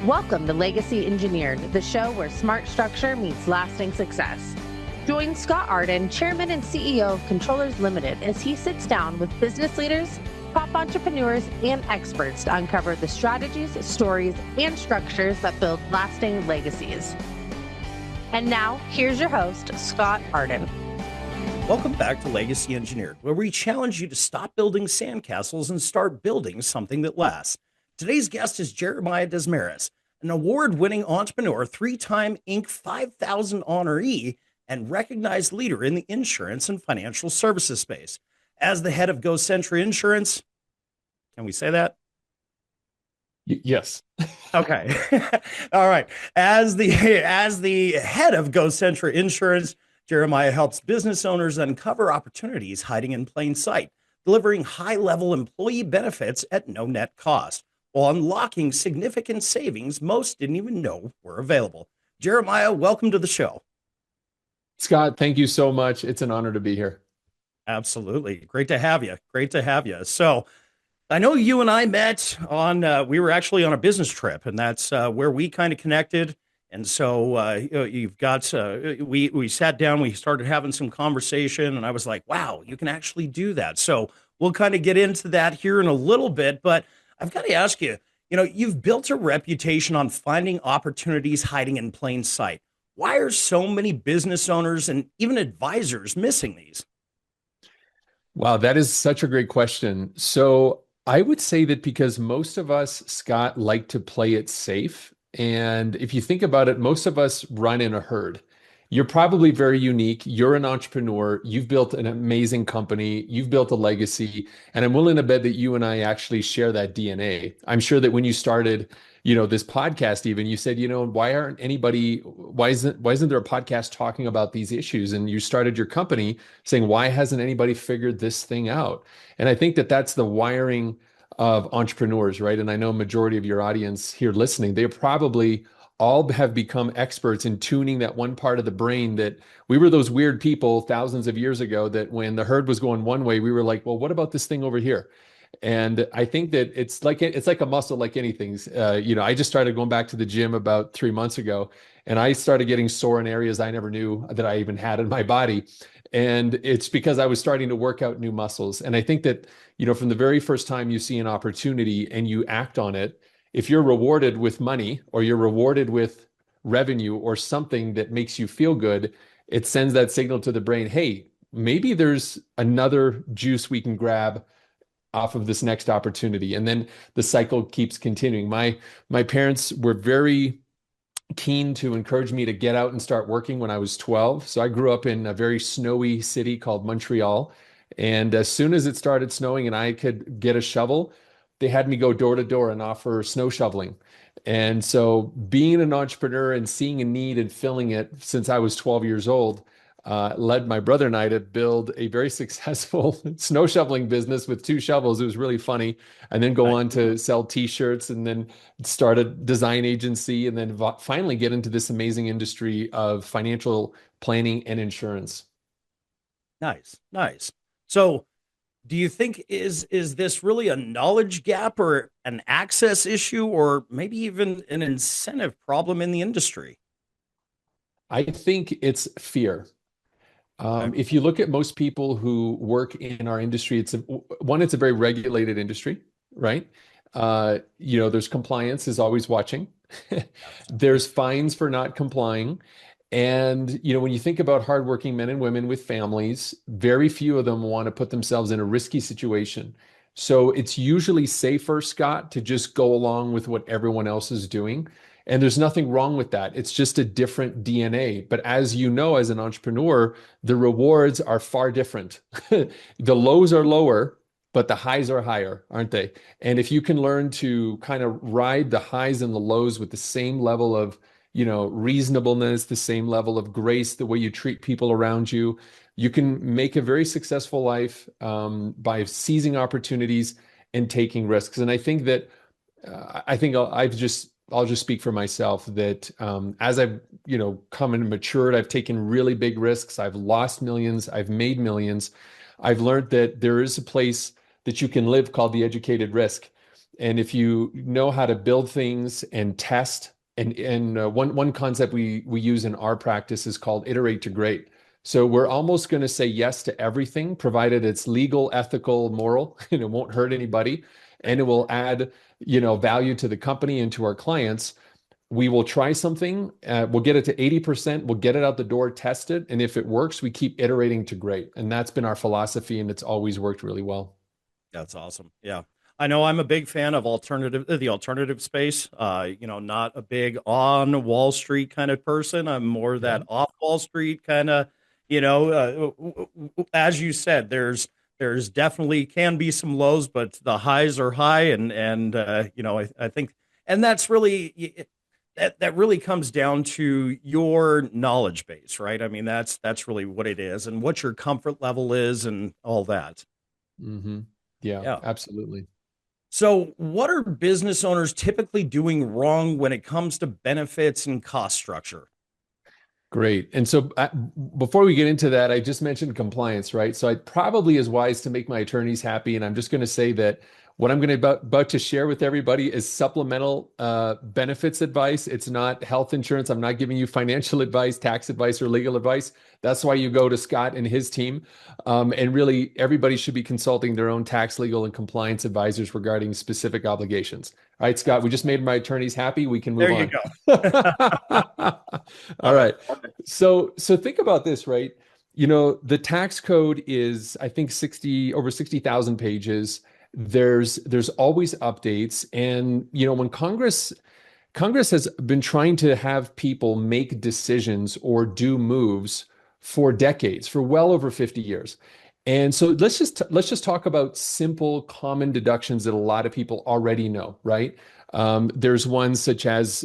Welcome to Legacy Engineered, the show where smart structure meets lasting success. Join Scott Arden, Chairman and CEO of Controllers Limited, as he sits down with business leaders, top entrepreneurs, and experts to uncover the strategies, stories, and structures that build lasting legacies. And now, here's your host, Scott Arden. Welcome back to Legacy Engineered, where we challenge you to stop building sandcastles and start building something that lasts. Today's guest is Jeremiah Desmarais, an award-winning entrepreneur, three-time Inc. 5000 honoree, and recognized leader in the insurance and financial services space. As the head of GoCentra Insurance, can we say that? Yes. Okay. All right. As the head of GoCentra Insurance, Jeremiah helps business owners uncover opportunities hiding in plain sight, delivering high-level employee benefits at no net cost, while unlocking significant savings most didn't even know were available. Jeremiah, welcome to the show. Scott, thank you so much. It's an honor to be here. Absolutely. Great to have you. Great to have you. So I know you and I met on, we were actually on a business trip, and that's where we kind of connected. And so you've got, we sat down, we started having some conversation, and I was like, wow, you can actually do that. So we'll kind of get into that here in a little bit, but I've got to ask you, you've built a reputation on finding opportunities hiding in plain sight. Why are so many business owners and even advisors missing these? Wow, that is such a great question. So I would say that because most of us, Scott, like to play it safe. And if you think about it, most of us run in a herd. You're probably very unique. You're an entrepreneur. You've built an amazing company. You've built a legacy. And I'm willing to bet that you and I actually share that DNA. I'm sure that when you started, this podcast, even you said, why isn't there a podcast talking about these issues? And you started your company saying, why hasn't anybody figured this thing out? And I think that that's the wiring of entrepreneurs, right? And I know a majority of your audience here listening, they probably all have become experts in tuning that one part of the brain that we were those weird people thousands of years ago that when the herd was going one way, we were like, well, what about this thing over here? And I think that it's like a muscle, like anything. I just started going back to the gym about 3 months ago, and I started getting sore in areas I never knew that I even had in my body. And it's because I was starting to work out new muscles. And I think that, from the very first time you see an opportunity and you act on it, if you're rewarded with money or you're rewarded with revenue or something that makes you feel good, it sends that signal to the brain, hey, maybe there's another juice we can grab off of this next opportunity. And then the cycle keeps continuing. My parents were very keen to encourage me to get out and start working when I was 12. So I grew up in a very snowy city called Montreal. And as soon as it started snowing and I could get a shovel, they had me go door to door and offer snow shoveling. And so being an entrepreneur and seeing a need and filling it since I was 12 years old, led my brother and I to build a very successful snow shoveling business with 2 shovels. It was really funny. And then go on to sell t-shirts and then start a design agency and then finally get into this amazing industry of financial planning and insurance. Nice. So do you think is this really a knowledge gap or an access issue or maybe even an incentive problem in the industry? I think it's fear. If you look at most people who work in our industry, it's a very regulated industry, right? There's compliance is always watching. There's fines for not complying. And, when you think about hardworking men and women with families, very few of them want to put themselves in a risky situation. So it's usually safer, Scott, to just go along with what everyone else is doing. And there's nothing wrong with that. It's just a different DNA. But as you know, as an entrepreneur, the rewards are far different. The lows are lower, but the highs are higher, aren't they? And if you can learn to kind of ride the highs and the lows with the same level of, reasonableness, the same level of grace, the way you treat people around you, you can make a very successful life by seizing opportunities and taking risks. And I think that I'll just speak for myself that as I've come and matured, I've taken really big risks. I've lost millions. I've made millions. I've learned that there is a place that you can live called the educated risk. And if you know how to build things and test, and one concept we use in our practice is called iterate to great. So we're almost going to say yes to everything, provided it's legal, ethical, moral, and it won't hurt anybody, and it will add, value to the company and to our clients. We will try something, we'll get it to 80%, we'll get it out the door, test it, and if it works, we keep iterating to great. And that's been our philosophy, and it's always worked really well. That's awesome. Yeah. I know I'm a big fan of the alternative space. Not a big on Wall Street kind of person. I'm more that off Wall Street kind of, as you said, there's definitely can be some lows, but the highs are high. I think, and that's really, that really comes down to your knowledge base, right? I mean, that's really what it is, and what your comfort level is and all that. Mm-hmm. Yeah, absolutely. So what are business owners typically doing wrong when it comes to benefits and cost structure? Great. And so before we get into that, I just mentioned compliance, right? So it probably is wise to make my attorneys happy. And I'm just going to say that what I'm going to about to share with everybody is supplemental benefits advice. It's not health insurance. I'm not giving you financial advice, tax advice, or legal advice. That's why you go to Scott and his team. And really, everybody should be consulting their own tax, legal, and compliance advisors regarding specific obligations. All right, Scott, we just made my attorneys happy. We can move on. There you go. All right. So think about this, right? The tax code is, I think, over 60,000 pages. There's always updates. And, when Congress has been trying to have people make decisions or do moves for decades, for well over 50 years. And so let's just talk about simple common deductions that a lot of people already know, right? There's ones such as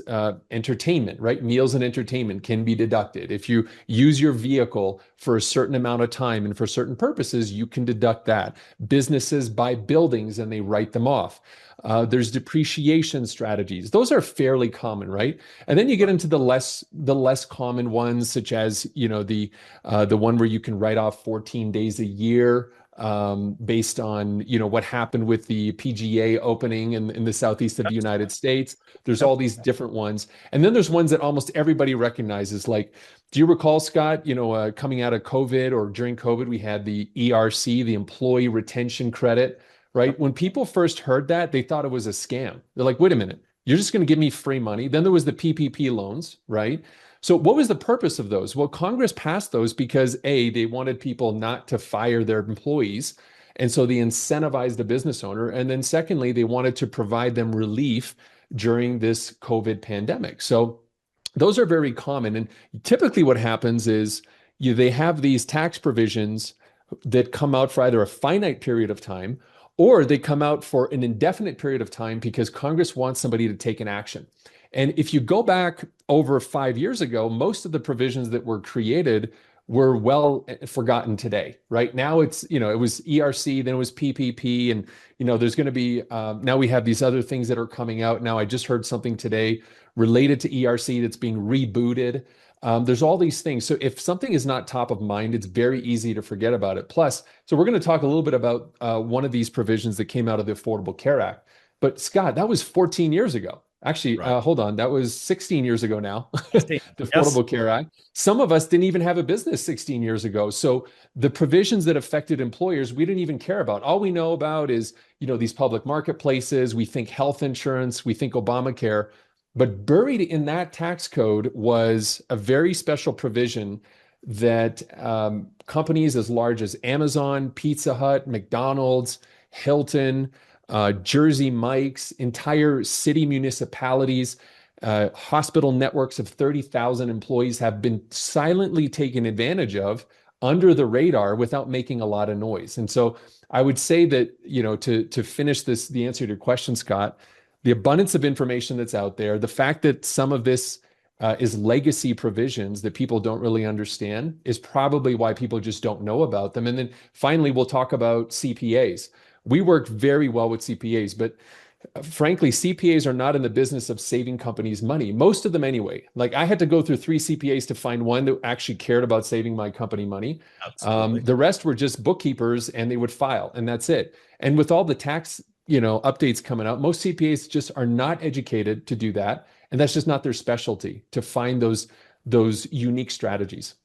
entertainment, right? Meals and entertainment can be deducted. If you use your vehicle for a certain amount of time and for certain purposes, you can deduct that. Businesses buy buildings and they write them off. There's depreciation strategies. Those are fairly common, right? And then you get into the less common ones, such as the one where you can write off 14 days a year. Based on what happened with the PGA opening in the southeast of the United States. There's all these different ones, and then there's ones that almost everybody recognizes. Like, do you recall, Scott? Coming out of COVID or during COVID, we had the ERC, the Employee Retention Credit. Right? When people first heard that, they thought it was a scam. They're like, "Wait a minute, you're just going to give me free money?" Then there was the PPP loans, right? So what was the purpose of those? Well, Congress passed those because they wanted people not to fire their employees. And so they incentivized the business owner. And then secondly, they wanted to provide them relief during this COVID pandemic. So those are very common. And typically what happens is they have these tax provisions that come out for either a finite period of time, or they come out for an indefinite period of time because Congress wants somebody to take an action. And if you go back over 5 years ago, most of the provisions that were created were well forgotten today. Right now, it was ERC, then it was PPP, and there's going to be now we have these other things that are coming out. Now I just heard something today related to ERC that's being rebooted. There's all these things. So if something is not top of mind, it's very easy to forget about it. Plus, so we're going to talk a little bit about one of these provisions that came out of the Affordable Care Act. But Scott, that was 14 years ago. Actually, right. Hold on. That was 16 years ago now, the Affordable Care Act. Some of us didn't even have a business 16 years ago. So the provisions that affected employers, we didn't even care about. All we know about is, these public marketplaces. We think health insurance. We think Obamacare. But buried in that tax code was a very special provision that companies as large as Amazon, Pizza Hut, McDonald's, Hilton, Jersey Mike's, entire city municipalities, hospital networks of 30,000 employees have been silently taken advantage of under the radar without making a lot of noise. And so I would say that, to finish the answer to your question, Scott, the abundance of information that's out there, the fact that some of this is legacy provisions that people don't really understand is probably why people just don't know about them. And then finally, we'll talk about CPAs. We work very well with CPAs, but frankly, CPAs are not in the business of saving companies money. Most of them anyway. Like, I had to go through 3 CPAs to find one that actually cared about saving my company money. Absolutely. The rest were just bookkeepers, and they would file, and that's it. And with all the tax updates coming out. Most CPAs just are not educated to do that, and that's just not their specialty to find those unique strategies.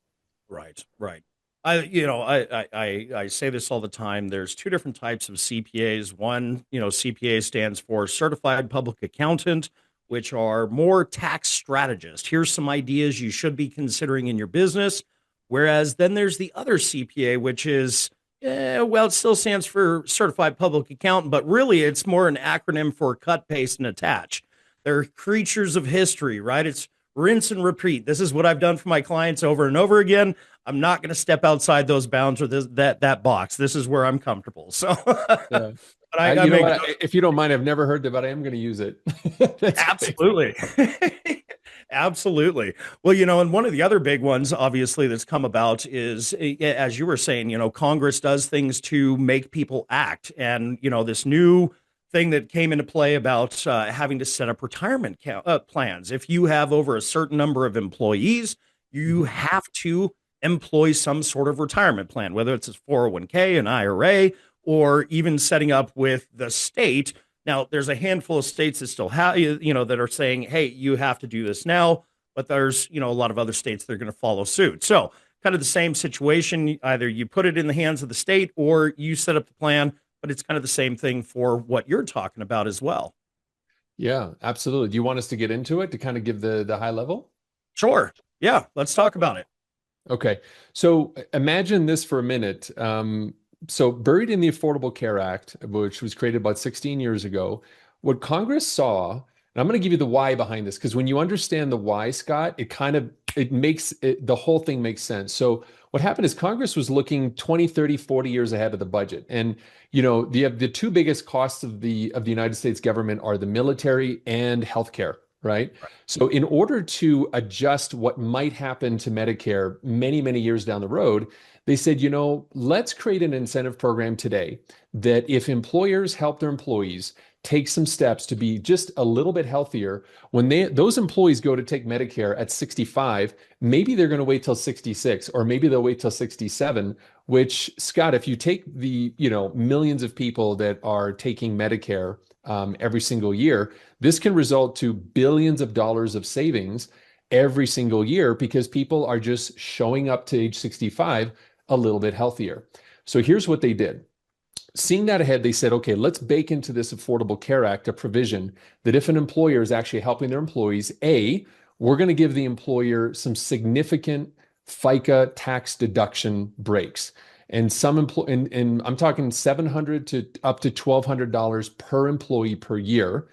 Right, right. I say this all the time. There's two different types of CPAs. One, CPA stands for Certified Public Accountant, which are more tax strategist. Here's some ideas you should be considering in your business. Whereas then there's the other CPA, which is, it still stands for Certified Public Accountant, but really it's more an acronym for cut, paste, and attach. They're creatures of history, right? It's rinse and repeat. This is what I've done for my clients over and over again. I'm not going to step outside those bounds or that box. This is where I'm comfortable. So, Yeah. but You know what? If you don't mind, I've never heard it, but I am going to use it. Absolutely. Absolutely. Well, and one of the other big ones, obviously, that's come about is, as you were saying, Congress does things to make people act. And, this new thing that came into play about having to set up retirement plans. If you have over a certain number of employees, you have to employ some sort of retirement plan, whether it's a 401k, an IRA, or even setting up with the state. Now, there's a handful of states that still have, that are saying, hey, you have to do this now. But there's, a lot of other states that are going to follow suit. So kind of the same situation. Either you put it in the hands of the state or you set up the plan, but it's kind of the same thing for what you're talking about as well. Yeah, absolutely. Do you want us to get into it to kind of give the high level? Sure. Yeah, let's talk about it. Okay. So imagine this for a minute. So buried in the Affordable Care Act, which was created about 16 years ago, what Congress saw, and I'm going to give you the why behind this, because when you understand the why, Scott, it makes the whole thing makes sense. So what happened is Congress was looking 20, 30, 40 years ahead of the budget. And, the two biggest costs of the United States government are the military and healthcare. Right. So in order to adjust what might happen to Medicare many, many years down the road, they said, let's create an incentive program today that if employers help their employees take some steps to be just a little bit healthier, when those employees go to take Medicare at 65, maybe they're going to wait till 66, or maybe they'll wait till 67, which, Scott, if you take the, millions of people that are taking Medicare every single year, this can result to billions of dollars of savings every single year because people are just showing up to age 65 a little bit healthier. So here's what they did. Seeing that ahead, they said, okay, let's bake into this Affordable Care Act a provision that if an employer is actually helping their employees, we're going to give the employer some significant FICA tax deduction breaks. And and I'm talking $700 to up to $1,200 per employee per year.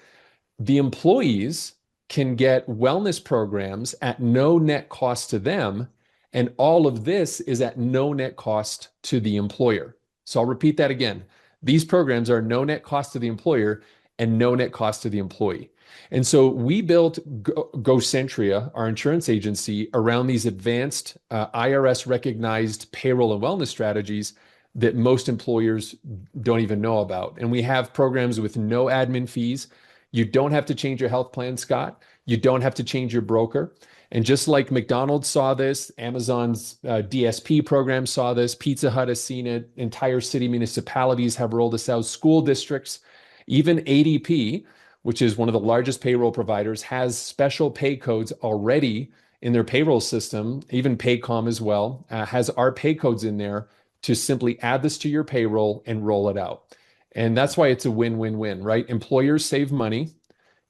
The employees can get wellness programs at no net cost to them. And all of this is at no net cost to the employer. So I'll repeat that again. These programs are no net cost to the employer and no net cost to the employee. And so we built GoCentra, our insurance agency, around these advanced IRS recognized payroll and wellness strategies that most employers don't even know about. And we have programs with no admin fees. You don't have to change your health plan, Scott. You don't have to change your broker. And just like McDonald's saw this, Amazon's DSP program saw this, Pizza Hut has seen it, entire city municipalities have rolled this out, school districts, even ADP, which is one of the largest payroll providers, has special pay codes already in their payroll system. Even Paycom as well has our pay codes in there to simply add this to your payroll and roll it out. And that's why it's a win-win-win, right? Employers save money,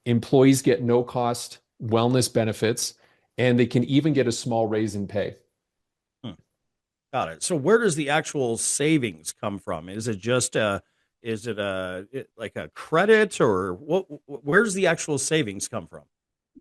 employees get no cost wellness benefits, and they can even get a small raise in pay. Got it. So where does the actual savings come from? Is it just like a credit, or where's the actual savings come from?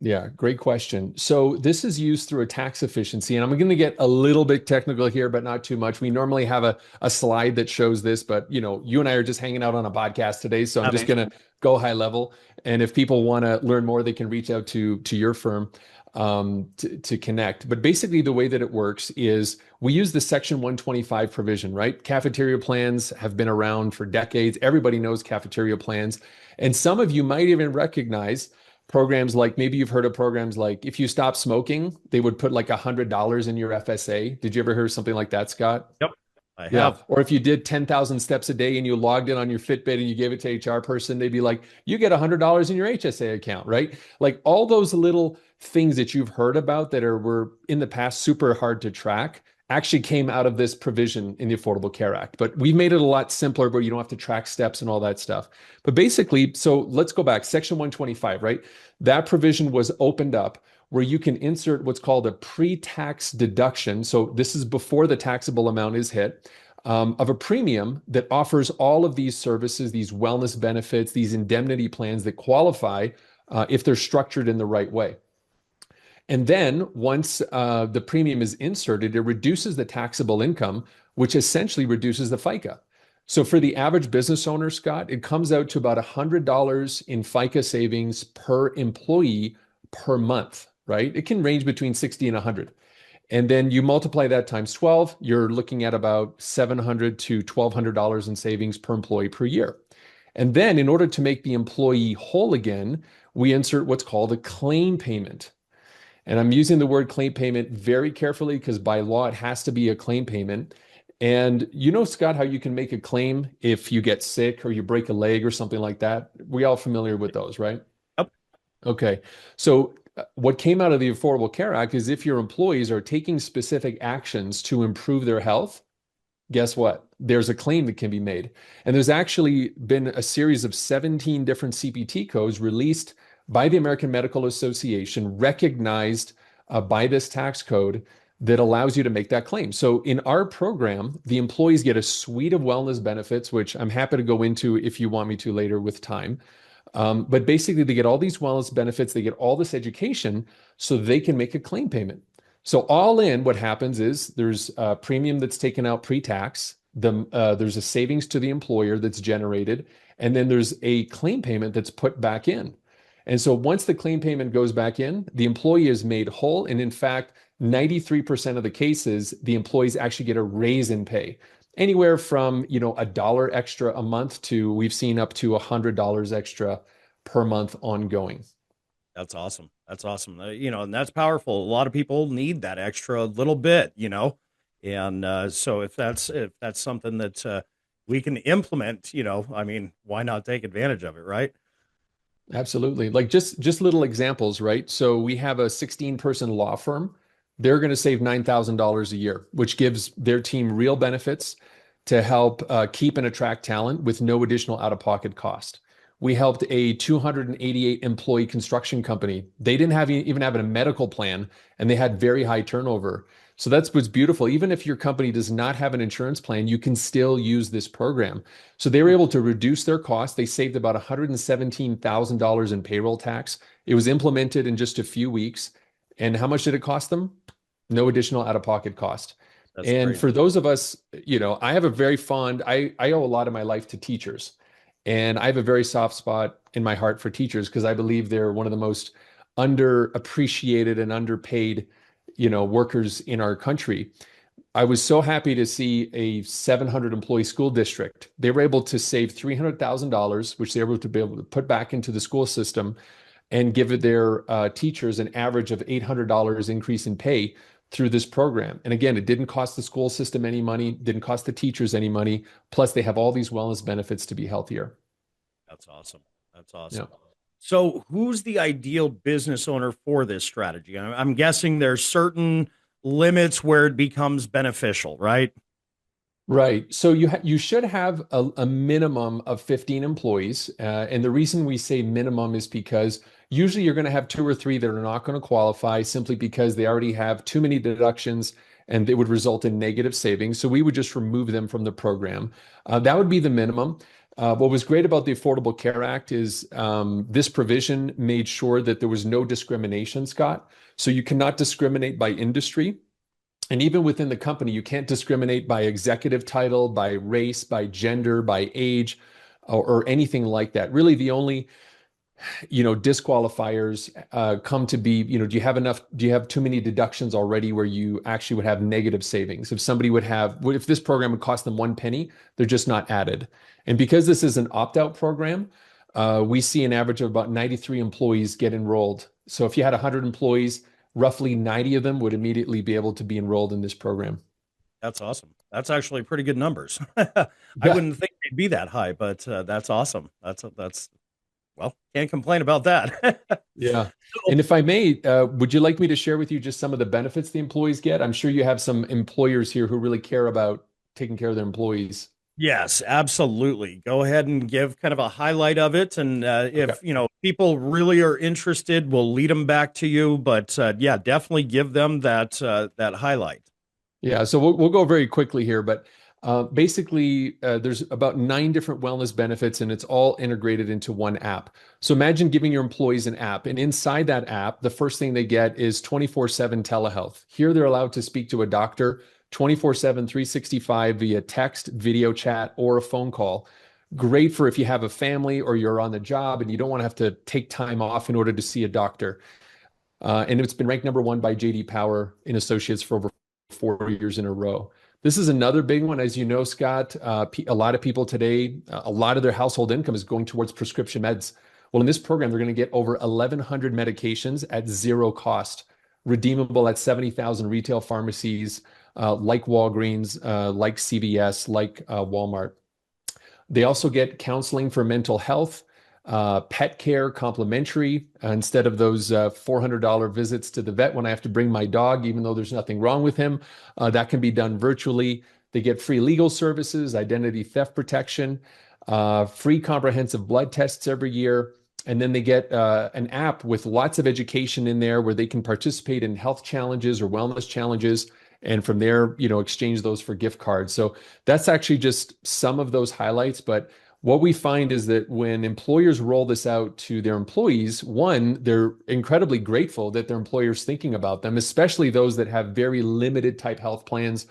Yeah, great question. So this is used through a tax efficiency, and I'm going to get a little bit technical here, but not too much. We normally have a slide that shows this, but you and I are just hanging out on a podcast today, so I'm just going to go high level. And if people want to learn more, they can reach out to your firm to connect. But basically, the way that it works is we use the Section 125 provision, right? Cafeteria plans have been around for decades. Everybody knows cafeteria plans, and some of you might even recognize programs like, maybe you've heard of programs like, if you stop smoking, they would put like $100 in your FSA. Did you ever hear something like that, Scott? Yep. I Yeah. have. Or if you did 10,000 steps a day and you logged in on your Fitbit and you gave it to HR person, they'd be like, you get $100 in your HSA account, right? Like all those little things that you've heard about that were in the past super hard to track actually came out of this provision in the Affordable Care Act. But we've made it a lot simpler where you don't have to track steps and all that stuff. But basically, so let's go back. Section 125, right? That provision was opened up where you can insert what's called a pre-tax deduction. So this is before the taxable amount is hit, of a premium that offers all of these services, these wellness benefits, these indemnity plans that qualify if they're structured in the right way. And then once the premium is inserted, it reduces the taxable income, which essentially reduces the FICA. So for the average business owner, Scott, it comes out to about $100 in FICA savings per employee per month, right? It can range between 60 and 100. And then you multiply that times 12, you're looking at about $700 to $1,200 in savings per employee per year. And then in order to make the employee whole again, we insert what's called a claim payment. And I'm using the word claim payment very carefully because by law, it has to be a claim payment. And you know, Scott, how you can make a claim if you get sick or you break a leg or something like that? We all familiar with those, right? Yep. Okay. So what came out of the Affordable Care Act is if your employees are taking specific actions to improve their health, guess what? There's a claim that can be made. And there's actually been a series of 17 different CPT codes released by the American Medical Association, recognized by this tax code that allows you to make that claim. So in our program, the employees get a suite of wellness benefits, which I'm happy to go into if you want me to later with time. But basically, they get all these wellness benefits, they get all this education so they can make a claim payment. So all in, what happens is there's a premium that's taken out pre-tax, there's a savings to the employer that's generated, and then there's a claim payment that's put back in. And so once the claim payment goes back in, the employee is made whole. And in fact, 93% of the cases, the employees actually get a raise in pay. Anywhere from, $1 extra a month to we've seen up to $100 extra per month ongoing. That's awesome. That's awesome. And that's powerful. A lot of people need that extra little bit, and so if that's something that we can implement, why not take advantage of it, right? Absolutely. Like just little examples, right? So we have a 16-person law firm. They're going to save $9,000 a year, which gives their team real benefits to help keep and attract talent with no additional out-of-pocket cost. We helped a 288 employee construction company. They didn't even have a medical plan, and they had very high turnover. So that's what's beautiful. Even if your company does not have an insurance plan, you can still use this program. So they were able to reduce their costs. They saved about $117,000 in payroll tax. It was implemented in just a few weeks. And how much did it cost them? No additional out-of-pocket cost. That's and great. For those of us, I have a very I owe a lot of my life to teachers. And I have a very soft spot in my heart for teachers because I believe they're one of the most underappreciated and underpaid, workers in our country. I was so happy to see a 700 employee school district. They were able to save $300,000, which they were able to put back into the school system and give their teachers an average of $800 increase in pay through this program. And again, it didn't cost the school system any money, didn't cost the teachers any money. Plus, they have all these wellness benefits to be healthier. That's awesome. That's awesome. Yeah. So who's the ideal business owner for this strategy? I'm guessing there's certain limits where it becomes beneficial, right? Right. So you should have a minimum of 15 employees. And the reason we say minimum is because usually you're going to have 2 or 3 that are not going to qualify simply because they already have too many deductions and it would result in negative savings. So we would just remove them from the program. That would be the minimum. What was great about the Affordable Care Act is this provision made sure that there was no discrimination, Scott. So you cannot discriminate by industry. And even within the company, you can't discriminate by executive title, by race, by gender, by age, or anything like that. Really, the only, disqualifiers come to be, do you have too many deductions already where you actually would have negative savings? If this program would cost them 1 penny, they're just not added. And because this is an opt-out program, we see an average of about 93 employees get enrolled. So if you had 100 employees, roughly 90 of them would immediately be able to be enrolled in this program. That's awesome. That's actually pretty good numbers. I Yeah. wouldn't think they'd be that high, but that's awesome. That's well, can't complain about that. Yeah. So, And if I may, would you like me to share with you just some of the benefits the employees get? I'm sure you have some employers here who really care about taking care of their employees. yes, absolutely. Go ahead and give kind of a highlight of it, and Okay. if people really are interested, we'll lead them back to you. But yeah, definitely give them that highlight. Yeah, so we'll go very quickly here, but basically, there's about 9 different wellness benefits, and it's all integrated into one app. So imagine giving your employees an app, and inside that app, the first thing they get is 24/7 telehealth. Here, they're allowed to speak to a doctor 24/7, 365 via text, video chat, or a phone call. Great for if you have a family or you're on the job and you don't want to have to take time off in order to see a doctor. And it's been ranked #1 by JD Power in Associates for over 4 years in a row. This is another big one, as you know, Scott. A lot of people today, a lot of their household income is going towards prescription meds. Well, in this program, they're going to get over 1,100 medications at zero cost, redeemable at 70,000 retail pharmacies like Walgreens, like CVS, like Walmart. They also get counseling for mental health, pet care complimentary instead of those $400 visits to the vet when I have to bring my dog, even though there's nothing wrong with him. That can be done virtually. They get free legal services, identity theft protection, free comprehensive blood tests every year. And then they get an app with lots of education in there where they can participate in health challenges or wellness challenges. And from there, exchange those for gift cards. So that's actually just some of those highlights. But what we find is that when employers roll this out to their employees, one, they're incredibly grateful that their employer's thinking about them, especially those that have very limited type health plans,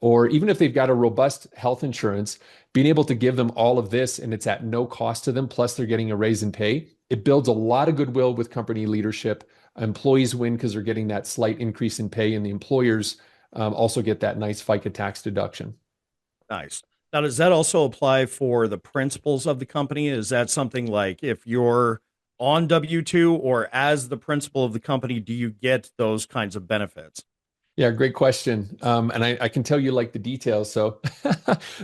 or even if they've got a robust health insurance, being able to give them all of this and it's at no cost to them, plus they're getting a raise in pay, it builds a lot of goodwill with company leadership. Employees win because they're getting that slight increase in pay, and the employers also get that nice FICA tax deduction. Nice. Now, does that also apply for the principals of the company? Is that something like if you're on W-2 or as the principal of the company, do you get those kinds of benefits? Yeah, great question. And I can tell you like the details. So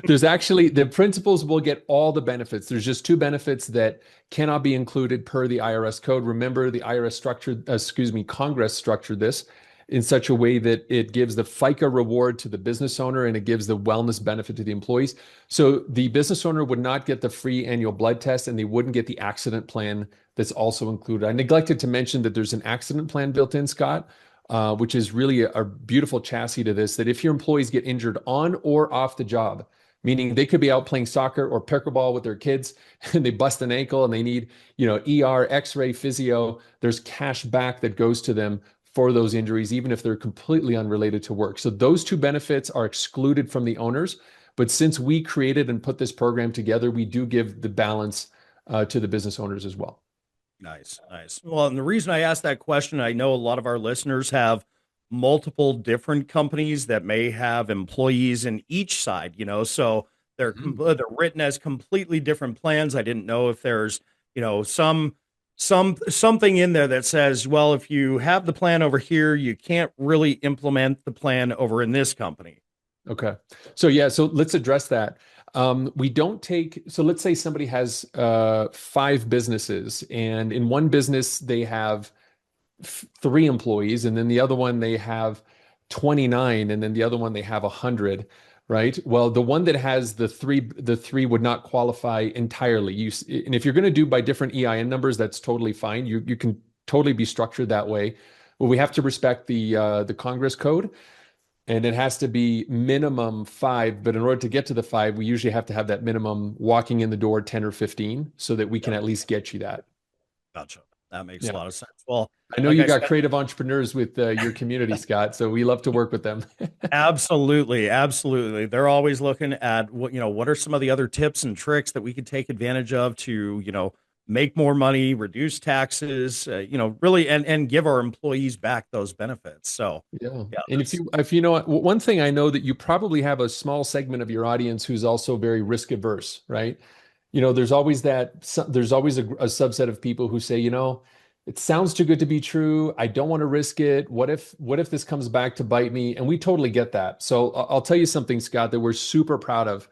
there's actually the principals will get all the benefits. There's just 2 benefits that cannot be included per the IRS code. Remember, the IRS Congress structured this in such a way that it gives the FICA reward to the business owner and it gives the wellness benefit to the employees. So the business owner would not get the free annual blood test and they wouldn't get the accident plan that's also included. I neglected to mention that there's an accident plan built in, Scott, which is really a beautiful chassis to this, that if your employees get injured on or off the job, meaning they could be out playing soccer or pickleball with their kids and they bust an ankle and they need, ER, X-ray, physio, there's cash back that goes to them for those injuries, even if they're completely unrelated to work. So those 2 benefits are excluded from the owners. But since we created and put this program together, we do give the balance to the business owners as well. Nice, nice. Well, and the reason I asked that question, I know a lot of our listeners have multiple different companies that may have employees in each side, so they're written as completely different plans. I didn't know if there's, something in there that says, well, if you have the plan over here, you can't really implement the plan over in this company. Okay. So let's address that. We don't take, so let's say somebody has 5 businesses, and in one business they have 3 employees, and then the other one they have 29, and then the other one they have 100, right? Well, the one that has the three would not qualify entirely. And if you're going to do by different EIN numbers, that's totally fine. You can totally be structured that way. But we have to respect the Congress code. And it has to be minimum 5, but in order to get to the 5, we usually have to have that minimum walking in the door 10 or 15 so that we can at least get you that. Gotcha. That makes a lot of sense. Well, I know you got creative entrepreneurs with your community, Scott, so we love to work with them. Absolutely. Absolutely. They're always looking at what are some of the other tips and tricks that we could take advantage of to, make more money, reduce taxes, really, and give our employees back those benefits. So, yeah. And if you know, one thing I know that you probably have a small segment of your audience who's also very risk averse, right? There's always a subset of people who say, It sounds too good to be true. I don't want to risk it. What if this comes back to bite me? And we totally get that. So I'll tell you something, Scott, that we're super proud of.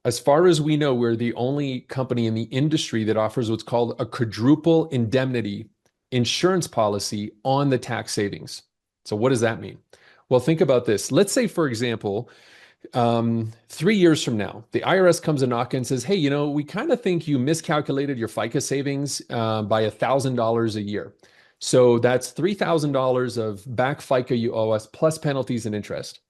As far as we know, we're the only company in the industry that offers what's called a quadruple indemnity insurance policy on the tax savings. So what does that mean? Well, think about this. Let's say, for example, 3 years from now, the IRS comes a knock and says, "Hey, we kind of think you miscalculated your FICA savings by $1,000 a year. So that's $3,000 of back FICA you owe us plus penalties and interest."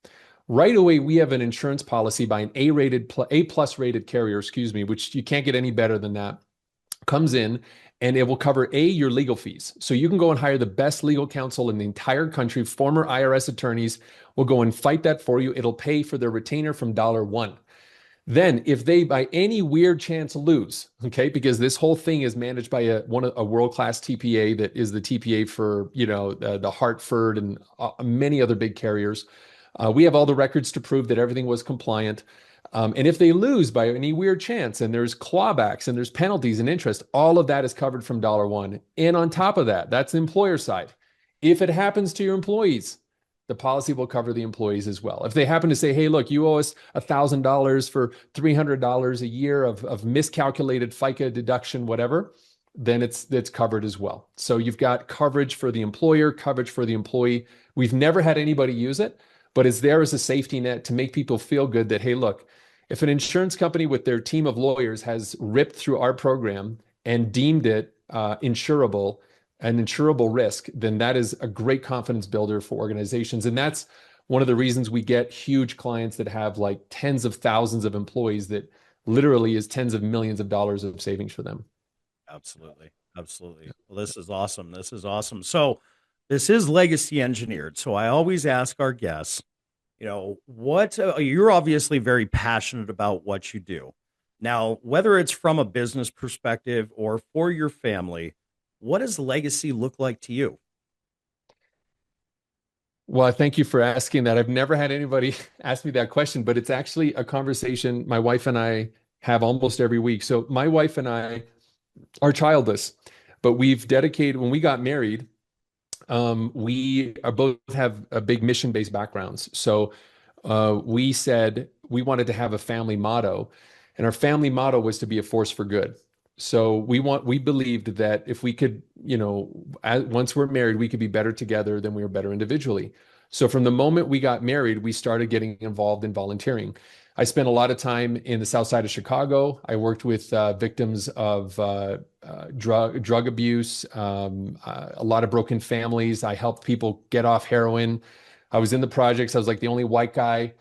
Right away, we have an insurance policy by an A plus rated carrier, excuse me, which you can't get any better than that, comes in and it will cover your legal fees. So you can go and hire the best legal counsel in the entire country. Former IRS attorneys will go and fight that for you. It'll pay for their retainer from dollar one. Then, if they by any weird chance lose, okay, because this whole thing is managed by a world-class TPA that is the TPA for the Hartford and many other big carriers. We have all the records to prove that everything was compliant. And if they lose by any weird chance, and there's clawbacks and there's penalties and interest, all of that is covered from dollar one. And on top of that, that's the employer side. If it happens to your employees, the policy will cover the employees as well. If they happen to say, "Hey, look, you owe us $1,000 for $300 a year of miscalculated FICA deduction, whatever," then it's covered as well. So you've got coverage for the employer, coverage for the employee. We've never had anybody use it, but it's there as a safety net to make people feel good that, hey, look, if an insurance company with their team of lawyers has ripped through our program and deemed it insurable, an insurable risk, then that is a great confidence builder for organizations. And that's one of the reasons we get huge clients that have like tens of thousands of employees that literally is tens of millions of dollars of savings for them. Absolutely. Absolutely. Well, this is awesome. This is awesome. So this is legacy engineered. So I always ask our guests, what you're obviously very passionate about what you do. Now, whether it's from a business perspective or for your family, what does legacy look like to you? Well, thank you for asking that. I've never had anybody ask me that question, but it's actually a conversation my wife and I have almost every week. So my wife and I are childless, but we've dedicated, when we got married, we are both have a big mission-based backgrounds. So we said we wanted to have a family motto, and our family motto was to be a force for good. So we believed that if we could, once we're married, we could be better together than we were better individually. So from the moment we got married, we started getting involved in volunteering. I spent a lot of time in the south side of Chicago. I worked with victims of drug abuse, a lot of broken families. I helped people get off heroin. I was in the projects. I was like the only white guy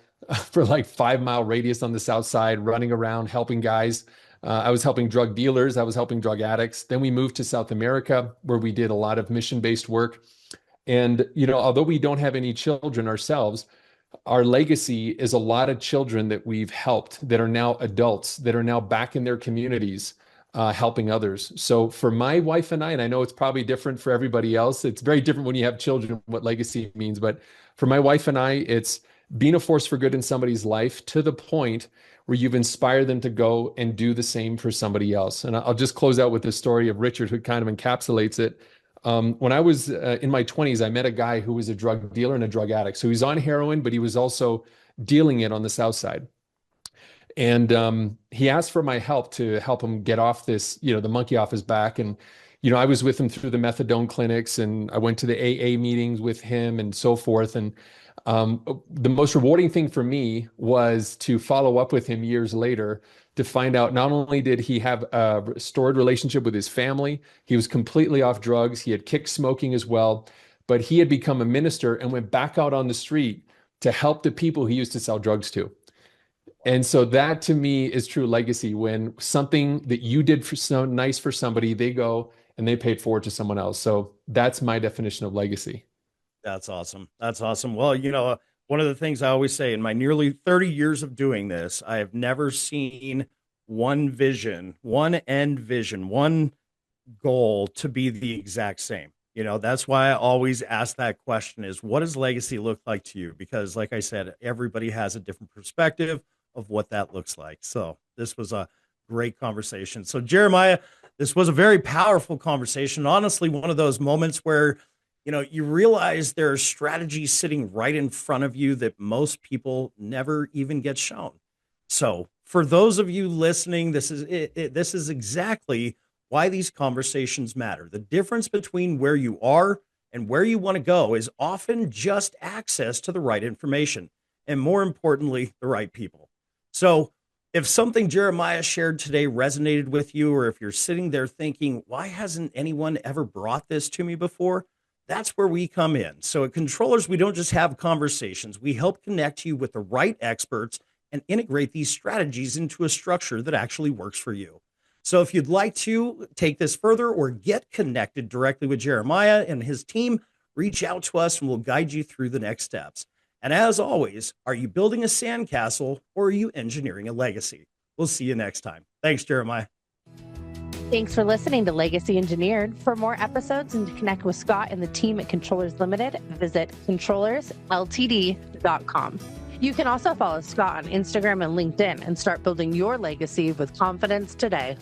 for like 5 mile radius on the south side, running around helping guys. I was helping drug dealers. I was helping drug addicts. Then we moved to South America, where we did a lot of mission-based work. And, although we don't have any children ourselves, our legacy is a lot of children that we've helped that are now adults, that are now back in their communities, helping others. So for my wife and I know it's probably different for everybody else. It's very different when you have children, what legacy means. But for my wife and I, it's being a force for good in somebody's life to the point where you've inspired them to go and do the same for somebody else. And I'll just close out with the story of Richard, who kind of encapsulates it. When I was in my 20s, I met a guy who was a drug dealer and a drug addict. So he was on heroin, but he was also dealing it on the south side. And he asked for my help to help him get off this, the monkey off his back. And, I was with him through the methadone clinics, and I went to the AA meetings with him and so forth. And the most rewarding thing for me was to follow up with him years later to find out not only did he have a restored relationship with his family, he was completely off drugs, he had kicked smoking as well, but he had become a minister and went back out on the street to help the people he used to sell drugs to. And so that to me is true legacy, when something that you did for so nice for somebody, they go and they pay it forward to someone else. So that's my definition of legacy. That's awesome. That's awesome. Well, one of the things I always say in my nearly 30 years of doing this, I have never seen one vision, one end vision, one goal to be the exact same. That's why I always ask that question is, what does legacy look like to you? Because like I said, everybody has a different perspective of what that looks like. So this was a great conversation. So Jeremiah, This was a very powerful conversation. Honestly, one of those moments where, you realize there are strategies sitting right in front of you that most people never even get shown. So for those of you listening, this is this is exactly why these conversations matter. The difference between where you are and where you want to go is often just access to the right information, and more importantly, the right people. So if something Jeremiah shared today resonated with you, or if you're sitting there thinking, why hasn't anyone ever brought this to me before? That's where we come in. So at Controllers, we don't just have conversations. We help connect you with the right experts and integrate these strategies into a structure that actually works for you. So if you'd like to take this further or get connected directly with Jeremiah and his team, reach out to us and we'll guide you through the next steps. And as always, are you building a sandcastle or are you engineering a legacy? We'll see you next time. Thanks, Jeremiah. Thanks for listening to Legacy Engineered. For more episodes and to connect with Scott and the team at Controllers Limited, visit controllersltd.com. You can also follow Scott on Instagram and LinkedIn and start building your legacy with confidence today.